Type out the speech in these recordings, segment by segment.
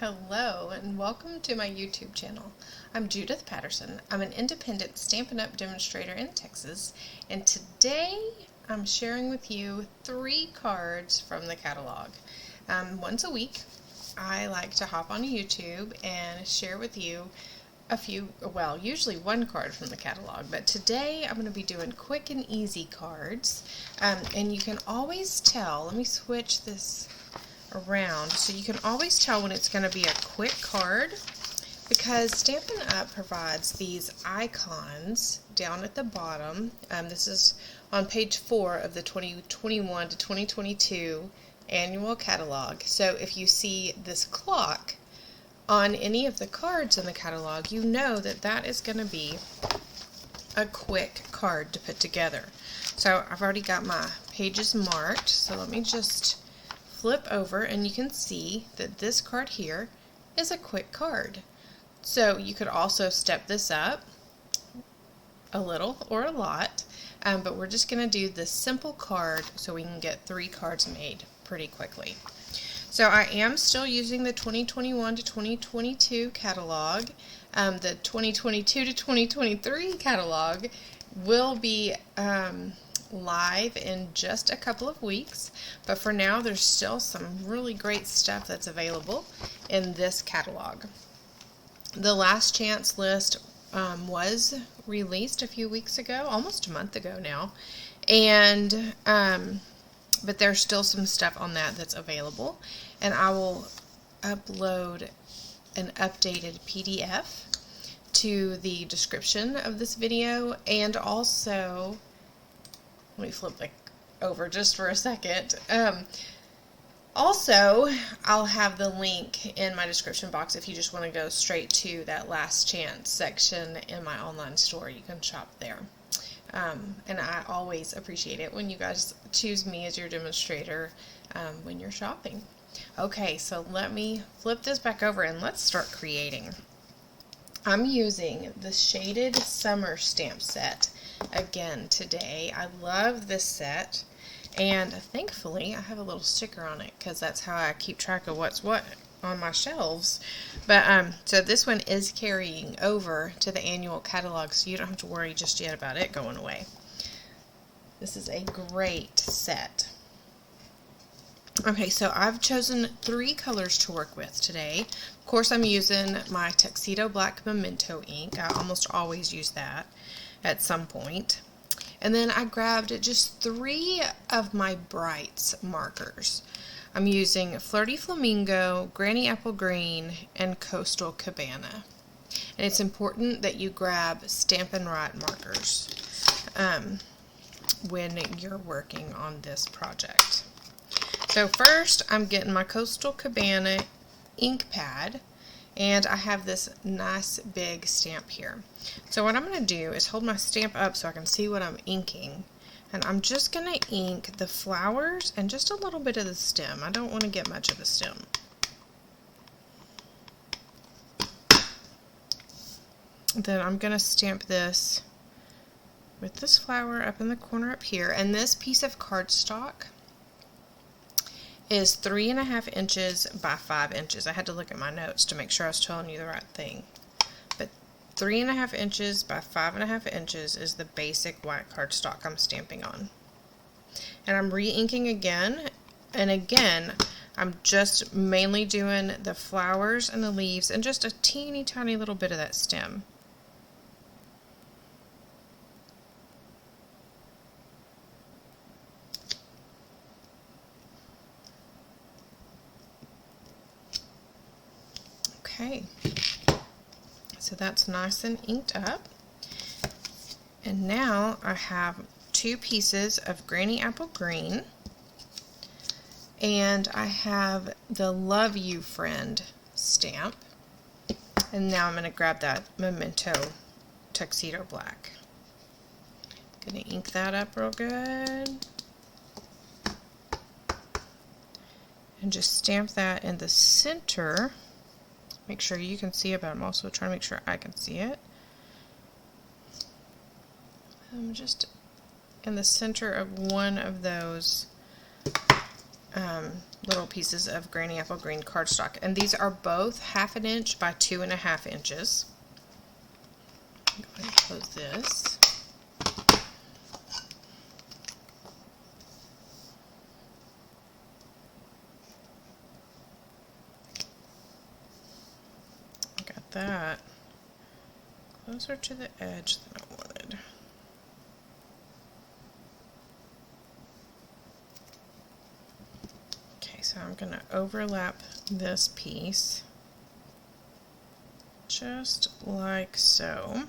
Hello and welcome to my YouTube channel. I'm Judith Patterson. I'm an independent Stampin' Up! Demonstrator in Texas, and today I'm sharing with you 3 cards from the catalog. Once a week I like to hop on YouTube and share with you a few, well, usually 1 card from the catalog, but today I'm going to be doing quick and easy cards, and you can always tell, let me switch this around, so you can always tell when it's going to be a quick card because Stampin' Up! Provides these icons down at the bottom. This is on page 4 of the 2021 to 2022 annual catalog. So if you see this clock on any of the cards in the catalog, you know that that is going to be a quick card to put together. So I've already got my pages marked, so let me just flip over and you can see that this card here is a quick card. So you could also step this up a little or a lot, but we're just going to do this simple card so we can get 3 cards made pretty quickly. So I am still using the 2021 to 2022 catalog. The 2022 to 2023 catalog will be live in just a couple of weeks, but for now there's still some really great stuff that's available in this catalog. The Last Chance list was released a few weeks ago, almost a month ago now, and but there's still some stuff on that that's available, and I will upload an updated PDF to the description of this video, and also let me flip it over just for a second. Also, I'll have the link in my description box if you just want to go straight to that Last Chance section in my online store. You can shop there. And I always appreciate it when you guys choose me as your demonstrator when you're shopping. Okay, so let me flip this back over and let's start creating. I'm using the Shaded Summer stamp set again today. I love this set, and thankfully I have a little sticker on it because that's how I keep track of what's what on my shelves. But so this one is carrying over to the annual catalog, so you don't have to worry just yet about it going away. This is a great set. Okay, so I've chosen 3 colors to work with today. Of course, I'm using my Tuxedo Black Memento ink. I almost always use that at some point. And then I grabbed just 3 of my Brights markers. I'm using Flirty Flamingo, Granny Apple Green, and Coastal Cabana. And it's important that you grab Stampin' Right markers when you're working on this project. So first I'm getting my Coastal Cabana ink pad, and I have this nice big stamp here. So what I'm going to do is hold my stamp up so I can see what I'm inking, and I'm just going to ink the flowers and just a little bit of the stem. I don't want to get much of the stem. Then I'm going to stamp this with this flower up in the corner up here, and this piece of cardstock is 3.5 inches by 5 inches. I had to look at my notes to make sure I was telling you the right thing. But 3.5 inches by 5.5 inches is the basic white cardstock I'm stamping on. And I'm re-inking again, and again I'm just mainly doing the flowers and the leaves and just a teeny tiny little bit of that stem. Okay, so that's nice and inked up, and now I have 2 pieces of Granny Apple Green, and I have the Love You Friend stamp, and now I'm going to grab that Memento Tuxedo Black. I'm going to ink that up real good, and just stamp that in the center. Make sure you can see it, but I'm also trying to make sure I can see it. I'm just in the center of one of those little pieces of Granny Apple Green cardstock, and these are both 1/2 inch by 2.5 inches. I'm going to close this. Got that closer to the edge than I wanted. So I'm going to overlap this piece just like so.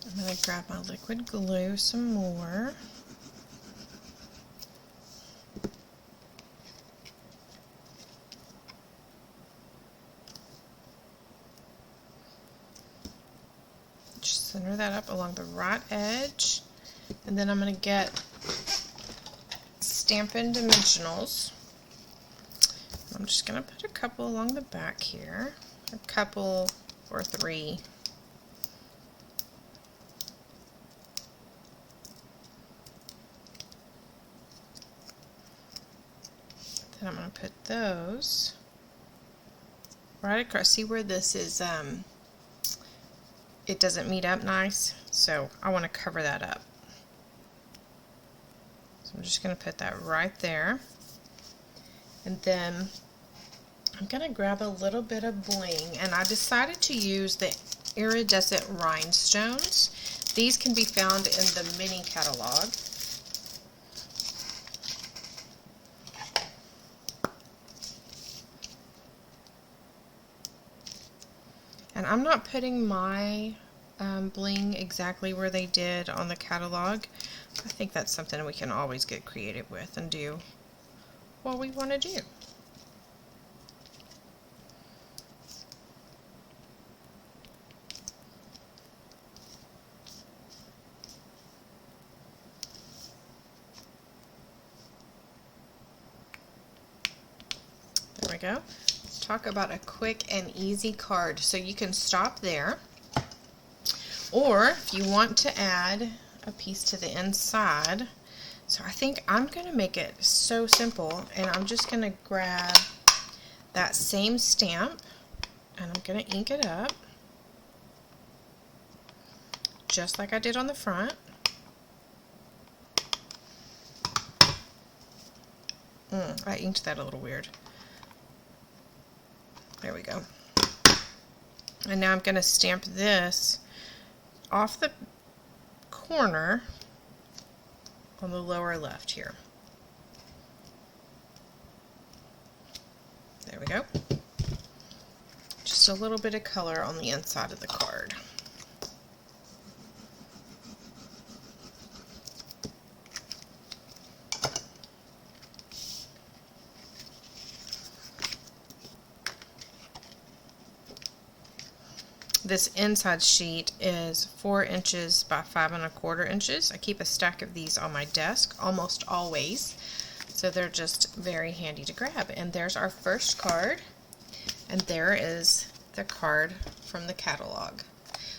I'm going to grab my liquid glue some more. Center that up along the right edge, and then I'm going to get Stampin' Dimensionals. I'm just going to put a couple along the back here, a couple or 3. Then I'm going to put those right across. See where this is, it doesn't meet up nice, so I want to cover that up. So I'm just going to put that right there. And then I'm going to grab a little bit of bling, and I decided to use the iridescent rhinestones. These can be found in the mini catalog. And I'm not putting my bling exactly where they did on the catalog. I think that's something we can always get creative with and do what we want to do. There we go. Talk about a quick and easy card. So you can stop there, or if you want to add a piece to the inside. So I think I'm going to make it so simple, and I'm just going to grab that same stamp and I'm going to ink it up just like I did on the front. I inked that a little weird. There we go. And now I'm going to stamp this off the corner on the lower left here. There we go. Just a little bit of color on the inside of the card. This inside sheet is 4 inches by 5 1/4 inches. I keep a stack of these on my desk almost always, so they're just very handy to grab. And there's our first card, and there is the card from the catalog.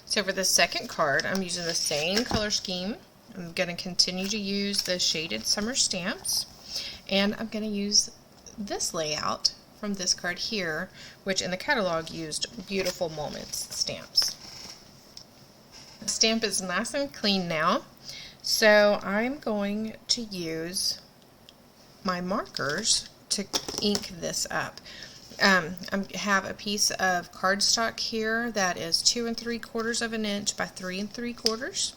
So for the second card, I'm using the same color scheme. I'm going to continue to use the shaded summer stamps, and I'm going to use this layout from this card here, which in the catalog used Beautiful Moments stamps. The stamp is nice and clean now, so I'm going to use my markers to ink this up. I have a piece of cardstock here that is 2 3/4 inch by 3 3/4,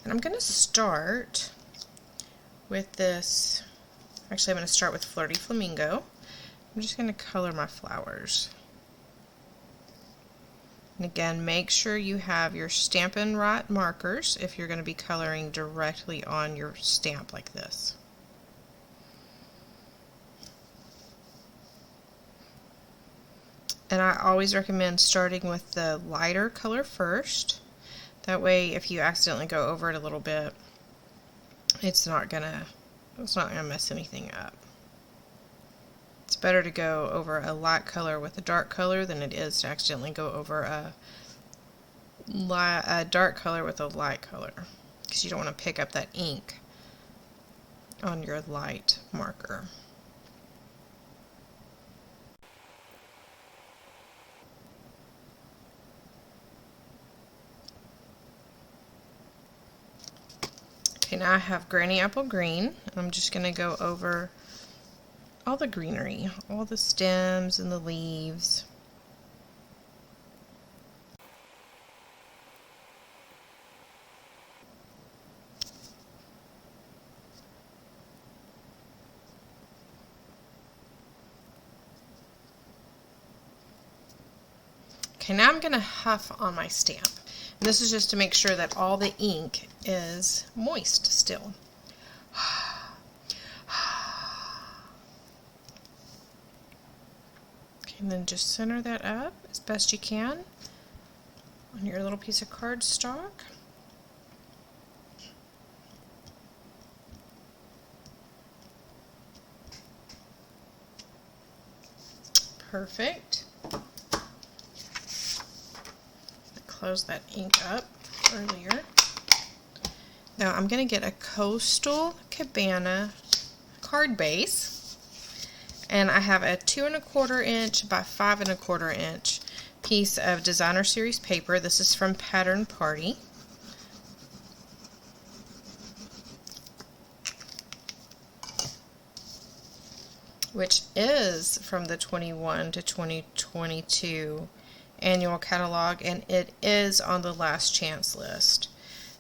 and I'm going to start with this. Actually, I'm going to start with Flirty Flamingo. I'm just going to color my flowers. And again, make sure you have your Stampin' Up markers if you're going to be coloring directly on your stamp like this. And I always recommend starting with the lighter color first. That way, if you accidentally go over it a little bit, it's not gonna mess anything up. It's better to go over a light color with a dark color than it is to accidentally go over a dark color with a light color, because you don't want to pick up that ink on your light marker. Okay, now I have Granny Apple Green. I'm just going to go over all the greenery, all the stems and the leaves. Okay, now I'm going to huff on my stamp. And this is just to make sure that all the ink is moist still. Okay, and then just center that up as best you can on your little piece of cardstock. Perfect. Close that ink up earlier. Now I'm going to get a Coastal Cabana card base, and I have a 2 1/4 inch by 5 1/4 inch piece of Designer Series paper. This is from Pattern Party. Which is from the 21 to 2022 annual catalog, and it is on the last chance list.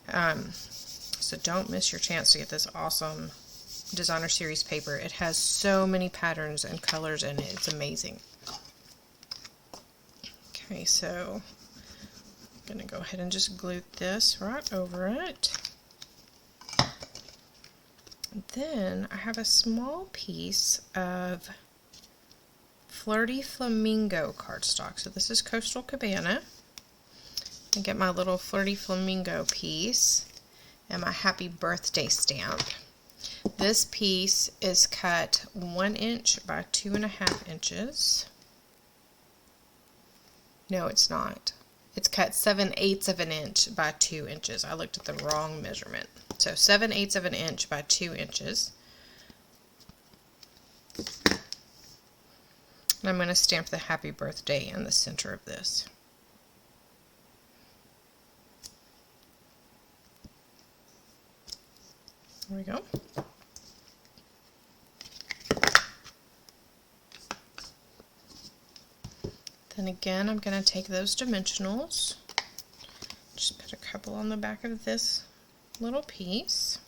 So don't miss your chance to get this awesome Designer Series paper. It has so many patterns and colors in it. It's amazing. Okay, so I'm going to go ahead and just glue this right over it. And then I have a small piece of Flirty Flamingo cardstock. So this is Coastal Cabana. I get my little Flirty Flamingo piece and my happy birthday stamp. This piece is cut 1 inch by 2 1/2 inches. No, it's not. It's cut 7/8 of an inch by 2 inches. I looked at the wrong measurement. So 7/8 of an inch by 2 inches. And I'm going to stamp the happy birthday in the center of this. There we go. Then again, I'm going to take those dimensionals, just put a couple on the back of this little piece.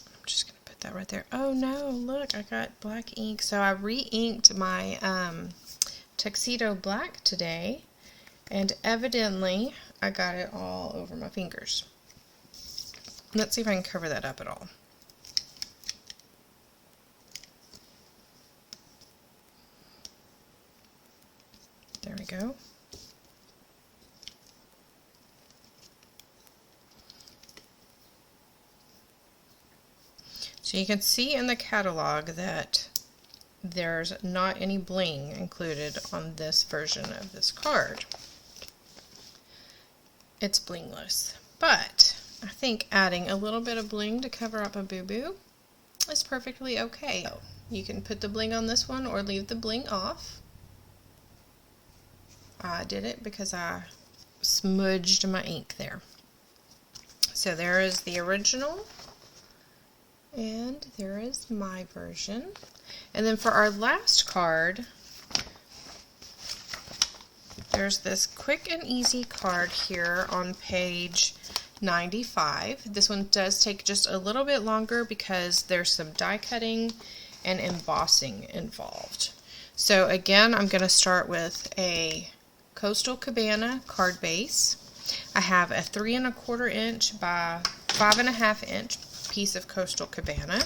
I'm just going to put that right there. Oh no, look, I got black ink. So I re-inked my Tuxedo Black today, and evidently I got it all over my fingers. Let's see if I can cover that up at all. There we go. So you can see in the catalog that there's not any bling included on this version of this card. It's blingless, but I think adding a little bit of bling to cover up a boo-boo is perfectly okay. So you can put the bling on this one or leave the bling off. I did it because I smudged my ink there. So there is the original, and there is my version. And then for our last card, there's this quick and easy card here on page 95. This one does take just a little bit longer because there's some die cutting and embossing involved. So again, I'm going to start with a Coastal Cabana card base. I have a 3 1/4 inch by 5 1/2 inch piece of Coastal Cabana.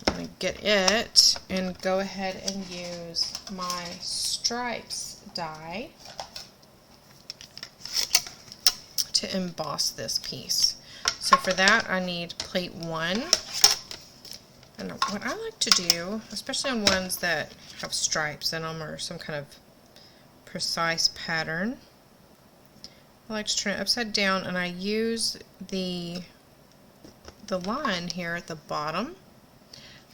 I'm going to get it and go ahead and use my stripes die. to emboss this piece. So for that I need plate 1. And what I like to do, especially on ones that have stripes in them or some kind of precise pattern, I like to turn it upside down, and I use the line here at the bottom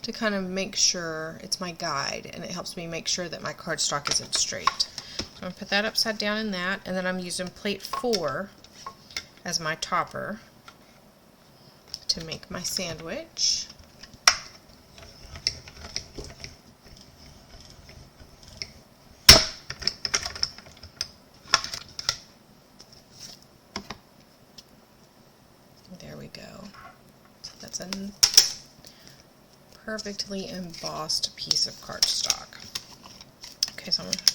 to kind of make sure it's my guide, and it helps me make sure that my cardstock isn't straight. So I'm going to put that upside down in that, and then I'm using plate 4 as my topper to make my sandwich. There we go. So that's a perfectly embossed piece of cardstock. Okay, so I'm going to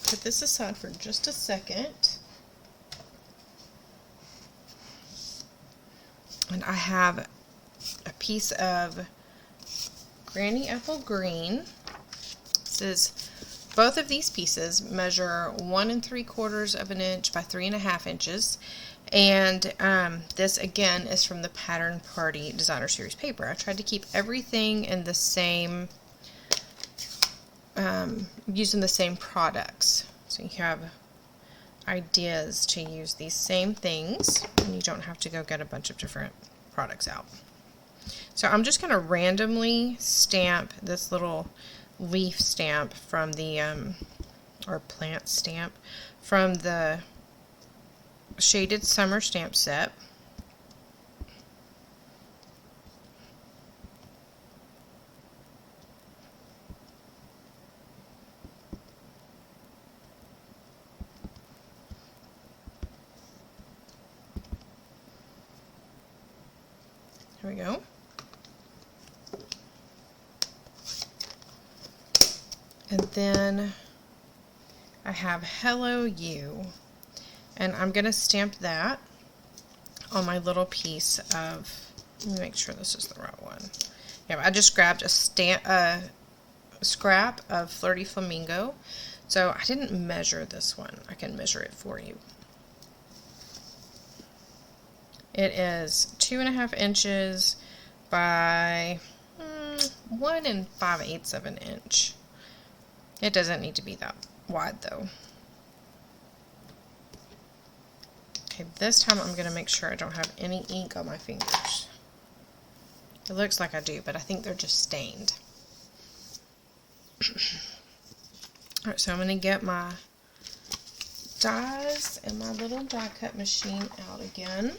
put this aside for just a second. And I have a piece of Granny Apple Green. This is, both of these pieces measure 1 3/4 of an inch by 3.5 inches. And this again is from the Pattern Party Designer Series paper. I tried to keep everything in the same, using the same products. So you have ideas to use these same things, and you don't have to go get a bunch of different products out. So I'm just going to randomly stamp this little leaf stamp from the, or plant stamp from the Shaded Summer stamp set. There we go. And then I have Hello You. And I'm going to stamp that on my little piece of, let me make sure this is the right one. Yeah, I just grabbed a scrap of Flirty Flamingo. So I didn't measure this one. I can measure it for you. It is 2.5 inches by 1 5/8 of an inch. It doesn't need to be that wide though. Okay, this time I'm going to make sure I don't have any ink on my fingers. It looks like I do, but I think they're just stained. Alright, so I'm going to get my dies and my little die cut machine out again.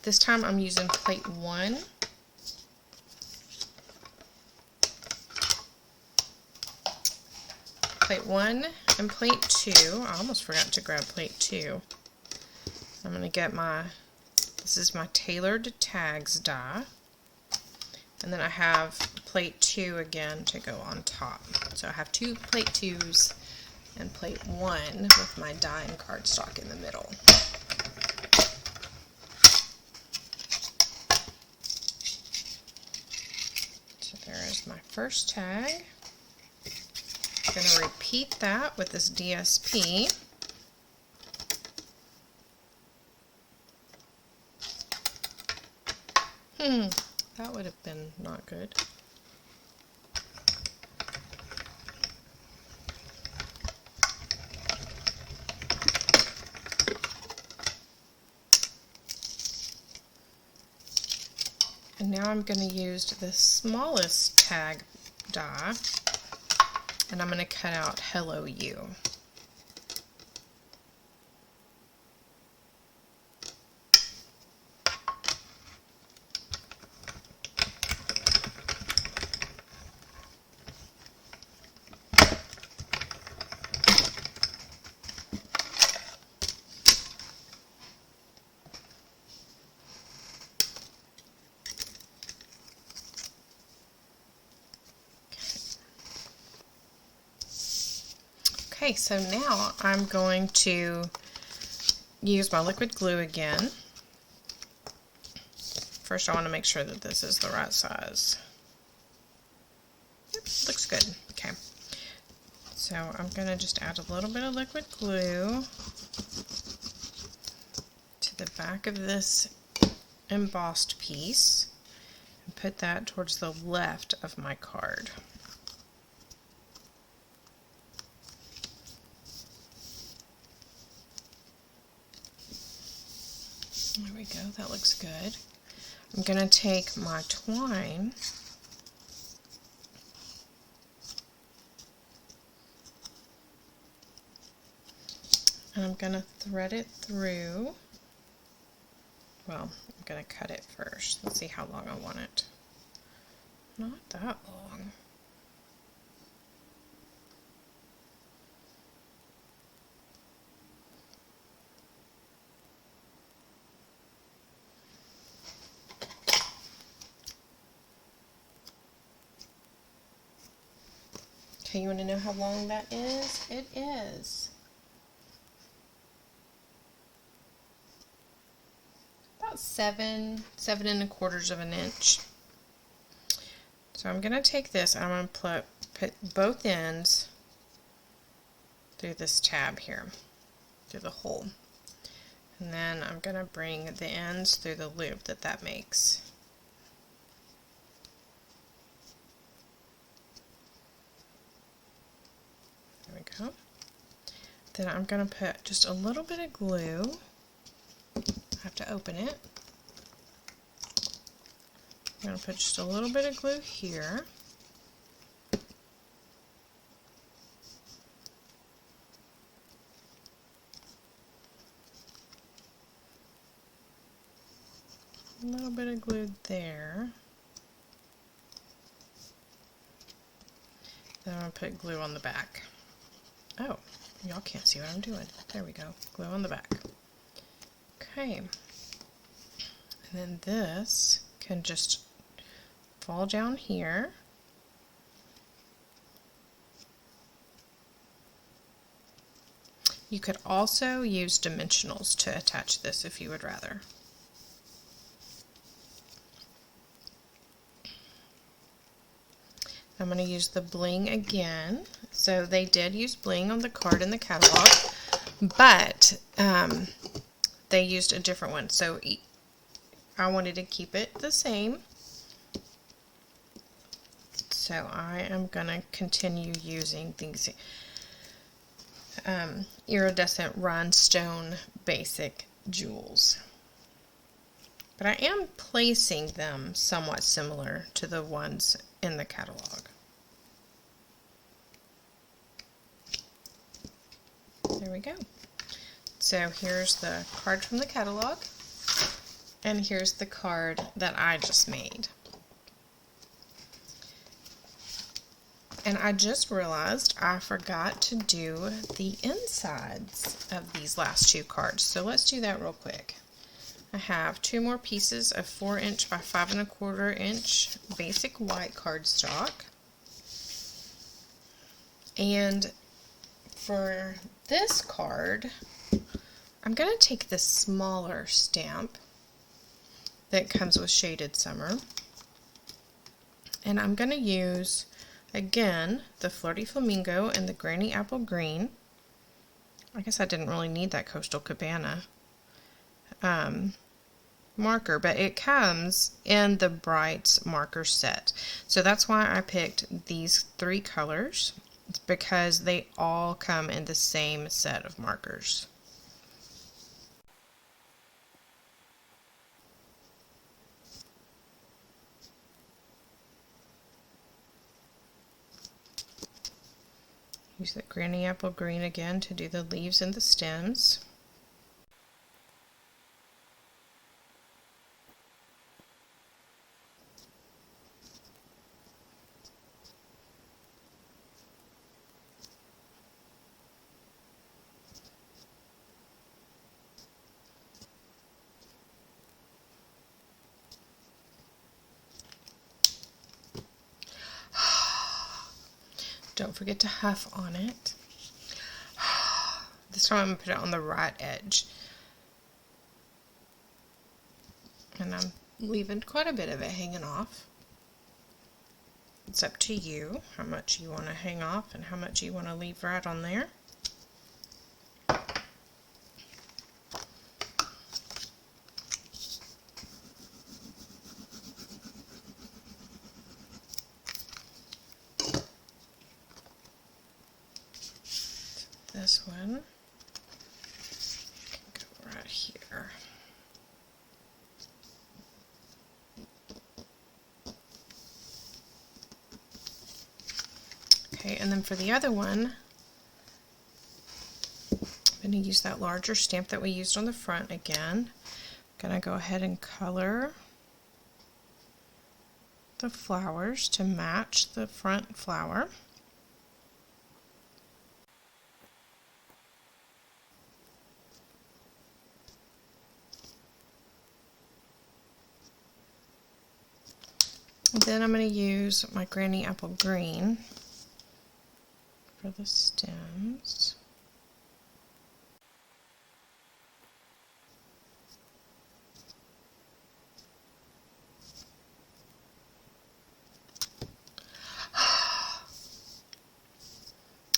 This time I'm using plate 1. Plate 1 and plate 2. I almost forgot to grab plate 2. I'm going to get this is my tailored tags die. And then I have plate 2 again to go on top. So I have 2 plate 2s and plate 1 with my die and cardstock in the middle. So there is my first tag. I'm going to repeat that with this DSP. That would have been not good. And now I'm going to use the smallest tag die, and I'm going to cut out Hello You. Okay, so now I'm going to use my liquid glue again. First I want to make sure that this is the right size. Yep, looks good. Okay, So I'm going to just add a little bit of liquid glue to the back of this embossed piece and put that towards the left of my card. There we go, that looks good. I'm going to take my twine and I'm going to thread it through. Well, I'm going to cut it first. Let's see how long I want it. Not that long. Okay, you want to know how long that is? It is about 7.75 of an inch. So I'm going to take this, I'm going to put both ends through this tab here, through the hole. And then I'm going to bring the ends through the loop that makes. There we go. Then I'm going to put just a little bit of glue. I have to open it. I'm going to put just a little bit of glue here. A little bit of glue there. Then I'm going to put glue on the back. Oh, y'all can't see what I'm doing. There we go. Glue on the back. Okay. And then this can just fall down here. You could also use dimensionals to attach this if you would rather. I'm going to use the bling again. So they did use bling on the card in the catalog, but they used a different one. So I wanted to keep it the same. So I am going to continue using these iridescent rhinestone basic jewels. But I am placing them somewhat similar to the ones in the catalog. There we go. So here's the card from the catalog, and here's the card that I just made. And I just realized I forgot to do the insides of these last two cards. So let's do that real quick. I have two more pieces of 4" by 5¼ basic white cardstock. And for this card, I'm going to take the smaller stamp that comes with Shaded Summer. And I'm going to use, again, the Flirty Flamingo and the Granny Apple Green. I guess I didn't really need that Coastal Cabana marker, but it comes in the Brights marker set. So that's why I picked these 3 colors. It's because they all come in the same set of markers. Use the Granny Apple Green again to do the leaves and the stems. Don't forget to huff on it. This time I'm going to put it on the right edge. And I'm leaving quite a bit of it hanging off. It's up to you how much you want to hang off and how much you want to leave right on there. This one can go right here. Okay, and then for the other one, I'm going to use that larger stamp that we used on the front again. I'm going to go ahead and color the flowers to match the front flower. Then I'm going to use my Granny Apple Green for the stems.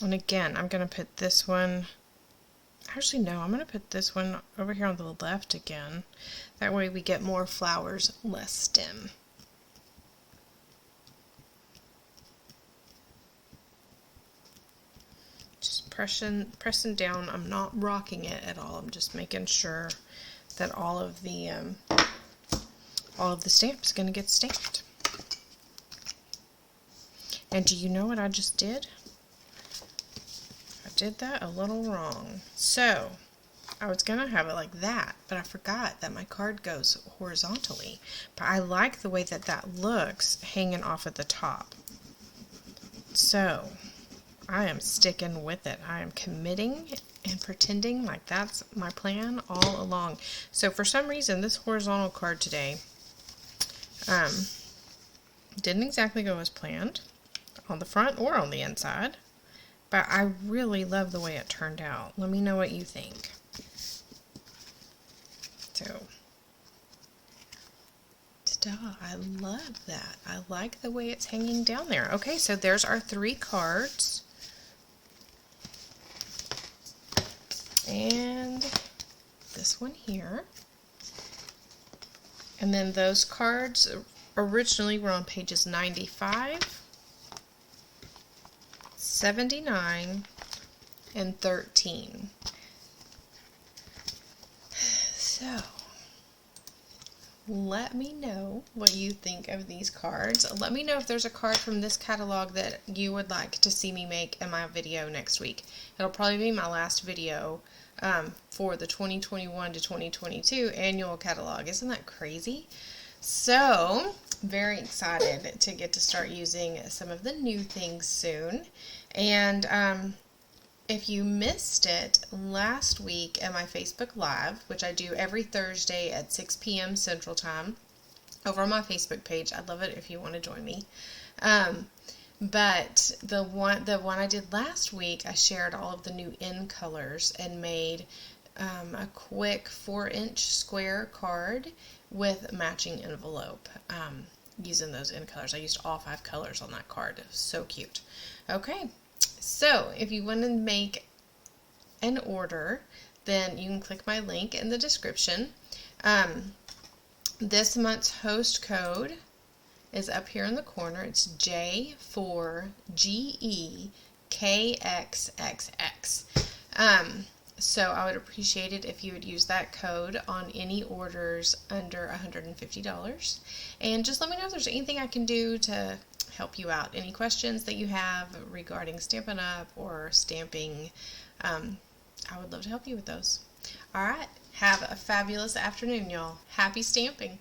And again, I'm going to put this one, actually no, I'm going to put this one over here on the left again. That way we get more flowers, less stem. Just pressing down. I'm not rocking it at all. I'm just making sure that all of the stamp is going to get stamped. And do you know what I just did? I did that a little wrong. So I was going to have it like that, but I forgot that my card goes horizontally. But I like the way that that looks hanging off at the top. So I am sticking with it. I am committing and pretending like that's my plan all along. So for some reason, this horizontal card today didn't exactly go as planned on the front or on the inside, but I really love the way it turned out. Let me know what you think. So, ta-da, I love that. I like the way it's hanging down there. Okay, so there's our 3 cards. And this one here. And then those cards originally were on pages 95, 79, and 13. So, let me know what you think of these cards. Let me know if there's a card from this catalog that you would like to see me make in my video next week. It'll probably be my last video for the 2021 to 2022 annual catalog. Isn't that crazy? So, very excited to get to start using some of the new things soon. And if you missed it last week at my Facebook Live, which I do every Thursday at 6 p.m. Central Time, over on my Facebook page, I'd love it if you want to join me. But the one I did last week, I shared all of the new in colors and made a quick 4-inch square card with matching envelope using those in colors. I used all 5 colors on that card. It was so cute. Okay, so if you want to make an order, then you can click my link in the description. This month's host code is up here in the corner. It's J4GEKXXX. So I would appreciate it if you would use that code on any orders under $150. And just let me know if there's anything I can do to help you out. Any questions that you have regarding Stampin' Up! Or stamping, I would love to help you with those. Alright, have a fabulous afternoon, y'all. Happy stamping!